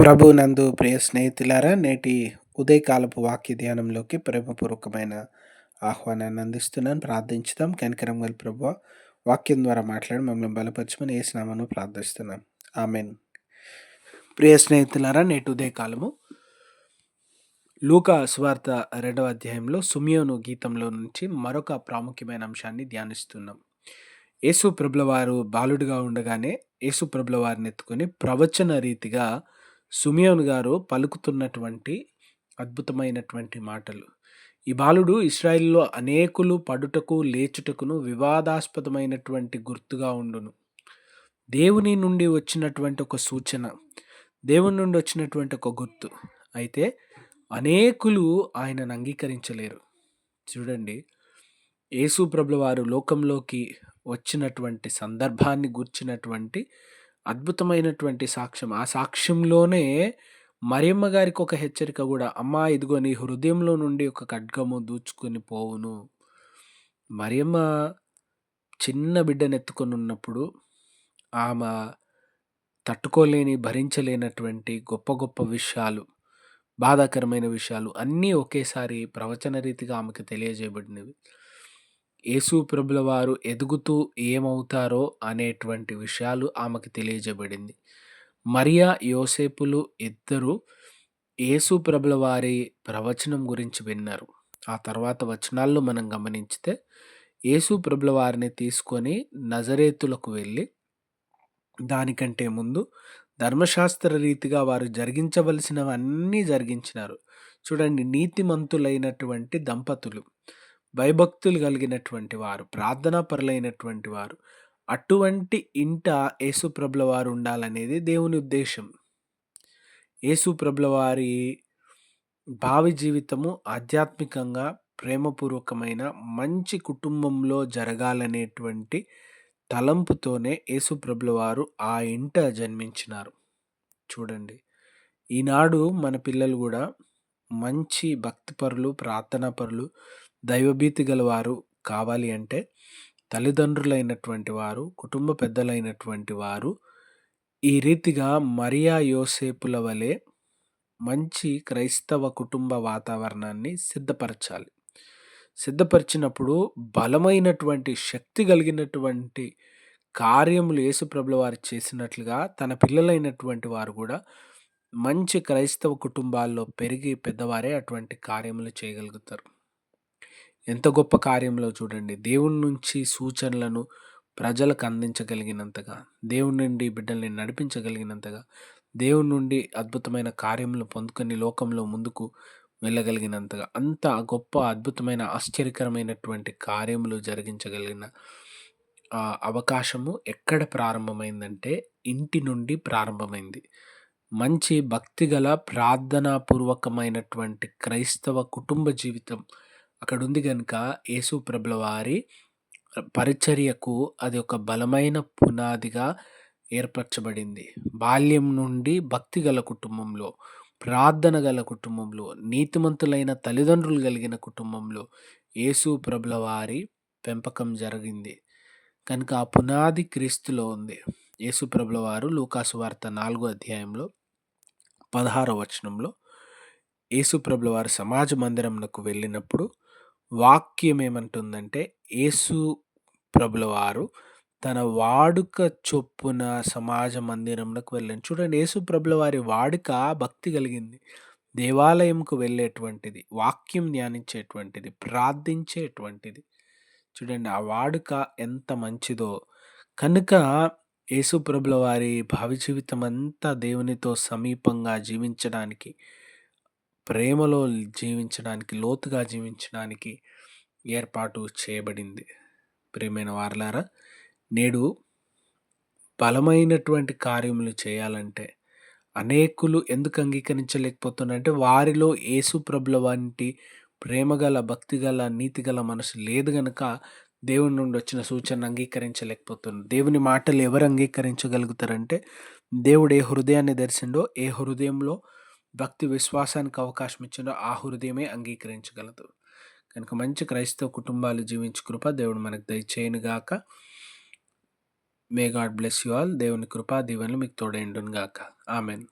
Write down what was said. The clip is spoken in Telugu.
ప్రభునందు ప్రియ స్నేహితులారా, నేటి ఉదయకాలపు వాక్య ధ్యానంలోకి ప్రేమపూర్వకమైన ఆహ్వానాన్ని అందిస్తున్నాను. ప్రార్థించుదాం. కనికరం గల ప్రభువా, వాక్యం ద్వారా మాట్లాడి మమ్మల్ని బలపరచమని యేసు నామమున ప్రార్థిస్తున్నాం. ఆమేన్. ప్రియ స్నేహితులారా, నేటి ఉదయకాలము లూకా సువార్త 2వ అధ్యాయంలో సిమియోను గీతంలో నుంచి మరొక ప్రాముఖ్యమైన అంశాన్ని ధ్యానిస్తున్నాం. యేసు ప్రభుల వారు బాలుడిగా ఉండగానే యేసు ప్రభుల వారిని ఎత్తుకొని ప్రవచన రీతిగా సిమియోను గారు పలుకుతున్నటువంటి అద్భుతమైనటువంటి మాటలు. ఈ బాలుడు ఇశ్రాయేలులో అనేకులు పడుటకు లేచుటకును వివాదాస్పదమైనటువంటి గుర్తుగా ఉండును. దేవుని నుండి వచ్చినటువంటి ఒక సూచన, దేవుని నుండి వచ్చినటువంటి ఒక గుర్తు. అయితే అనేకులు ఆయనను అంగీకరించలేరు. చూడండి, యేసు ప్రభుల వారు లోకంలోకి వచ్చినటువంటి సందర్భాన్ని గూర్చినటువంటి అద్భుతమైనటువంటి సాక్ష్యం. ఆ సాక్ష్యంలోనే మరియమ్మ గారికి ఒక హెచ్చరిక కూడా, అమ్మా ఇదిగో నీ హృదయంలో నుండి ఒక ఖడ్గము దూచుకొని పోవును. మరియమ్మ చిన్న బిడ్డను ఎత్తుకొని ఉన్నప్పుడు ఆమె తట్టుకోలేని, భరించలేనటువంటి గొప్ప గొప్ప విషయాలు, బాధాకరమైన విషయాలు అన్నీ ఒకేసారి ప్రవచన రీతిగా ఆమెకు తెలియజేయబడినవి. యేసు ప్రభుల వారు ఎదుగుతూ ఏమవుతారో అనేటువంటి విషయాలు ఆమెకు తెలియజేయబడింది. మరియా యోసేపులు ఇద్దరు యేసు ప్రభుల వారి ప్రవచనం గురించి విన్నారు. ఆ తర్వాత వచనాల్లో మనం గమనించితే యేసు ప్రభుల వారిని తీసుకొని నజరేతులకు వెళ్ళి దానికంటే ముందు ధర్మశాస్త్ర రీతిగా వారు జరిగించవలసినవన్నీ జరిగించినారు. చూడండి, నీతిమంతులైనటువంటి దంపతులు, భయభక్తులు కలిగినటువంటి వారు, ప్రార్థనాపరులైనటువంటి వారు, అటువంటి ఇంట యేసు ప్రభుల వారు ఉండాలనేది దేవుని ఉద్దేశం. యేసు ప్రభుల వారి భావి జీవితము ఆధ్యాత్మికంగా ప్రేమపూర్వకమైన మంచి కుటుంబంలో జరగాలనేటువంటి తలంపుతోనే యేసు ప్రభుల వారు ఆ ఇంట జన్మించినారు. చూడండి, ఈనాడు మన పిల్లలు కూడా మంచి భక్తిపరులు, ప్రార్థనాపరులు, దైవభీతి గలవారు కావాలి అంటే తల్లిదండ్రులైనటువంటి వారు, కుటుంబ పెద్దలైనటువంటి వారు ఈ రీతిగా మరియా యోసేపుల వలె మంచి క్రైస్తవ కుటుంబ వాతావరణాన్ని సిద్ధపరచాలి. సిద్ధపరిచినప్పుడు బలమైనటువంటి, శక్తి కలిగినటువంటి కార్యములు యేసు ప్రభుల వారు చేసినట్లుగా తన పిల్లలైనటువంటి వారు కూడా మంచి క్రైస్తవ కుటుంబాల్లో పెరిగి పెద్దవారే అటువంటి కార్యములు చేయగలుగుతారు. ఎంత గొప్ప కార్యంలో చూడండి, దేవుని నుంచి సూచనలను ప్రజలకు అందించగలిగినంతగా, దేవుని నుండి బిడ్డల్ని నడిపించగలిగినంతగా, దేవుని నుండి అద్భుతమైన కార్యములు పొందుకొని లోకంలో ముందుకు వెళ్ళగలిగినంతగా, అంత గొప్ప అద్భుతమైన ఆశ్చర్యకరమైనటువంటి కార్యములు జరిగించగలిగిన అవకాశము ఎక్కడ ప్రారంభమైందంటే ఇంటి నుండి ప్రారంభమైంది. మంచి భక్తిగల ప్రార్థనాపూర్వకమైనటువంటి క్రైస్తవ కుటుంబ జీవితం అక్కడ ఉంది కనుక యేసు ప్రభుల వారి పరిచర్యకు అది ఒక బలమైన పునాదిగా ఏర్పరచబడింది. బాల్యం నుండి భక్తి గల కుటుంబంలో, ప్రార్థన గల కుటుంబంలో, నీతిమంతులైన తల్లిదండ్రులు కలిగిన కుటుంబంలో యేసు ప్రభుల వారి పెంపకం జరిగింది కనుక ఆ పునాది క్రీస్తులో ఉంది. యేసు ప్రభుల వారు లూకా సువార్త 4వ అధ్యాయంలో 16వ వచనంలో యేసు ప్రభుల వారు సమాజ మందిరంకు వెళ్ళినప్పుడు వాక్యం ఏమంటుందంటే, యేసు ప్రభుల వారు తన వాడుక చొప్పున సమాజ మందిరంకు వెళ్ళాను. చూడండి, యేసు ప్రభుల వారి వాడుక భక్తి కలిగింది, దేవాలయంకు వెళ్ళేటువంటిది, వాక్యం ధ్యానించేటువంటిది, ప్రార్థించేటువంటిది. చూడండి, ఆ వాడుక ఎంత మంచిదో. కనుక యేసు ప్రభుల వారి భావి జీవితం అంతా దేవునితో సమీపంగా జీవించడానికి, ప్రేమలో జీవించడానికి, లోతుగా జీవించడానికి ఏర్పాటు చేయబడింది. ప్రియమైన వారలారా, నేడు బలమైనటువంటి కార్యములు చేయాలంటే అనేకులు ఎందుకు అంగీకరించలేకపోతున్నారంటే వారిలో యేసు ప్రభుల వంటి ప్రేమగల, భక్తిగల, నీతిగల మనసు లేదు గనుక దేవుని నుండి వచ్చిన సూచనను అంగీకరించలేకపోతున్నారు. దేవుని మాటలు ఎవరు అంగీకరించగలుగుతారంటే, దేవుడు ఏ హృదయాన్ని తెరిచిండో, ఏ హృదయంలో భక్తి విశ్వాసానికి అవకాశం ఇచ్చిండో ఆ హృదయమే అంగీకరించగలదు. కనుక మంచి క్రైస్తవ కుటుంబాలు జీవించే కృప దేవుడు మనకు దయచేయును గాక. May God bless you all. దేవుని కృపా దీవెనలు మీకు తోడైండును గాక. ఆమెన్.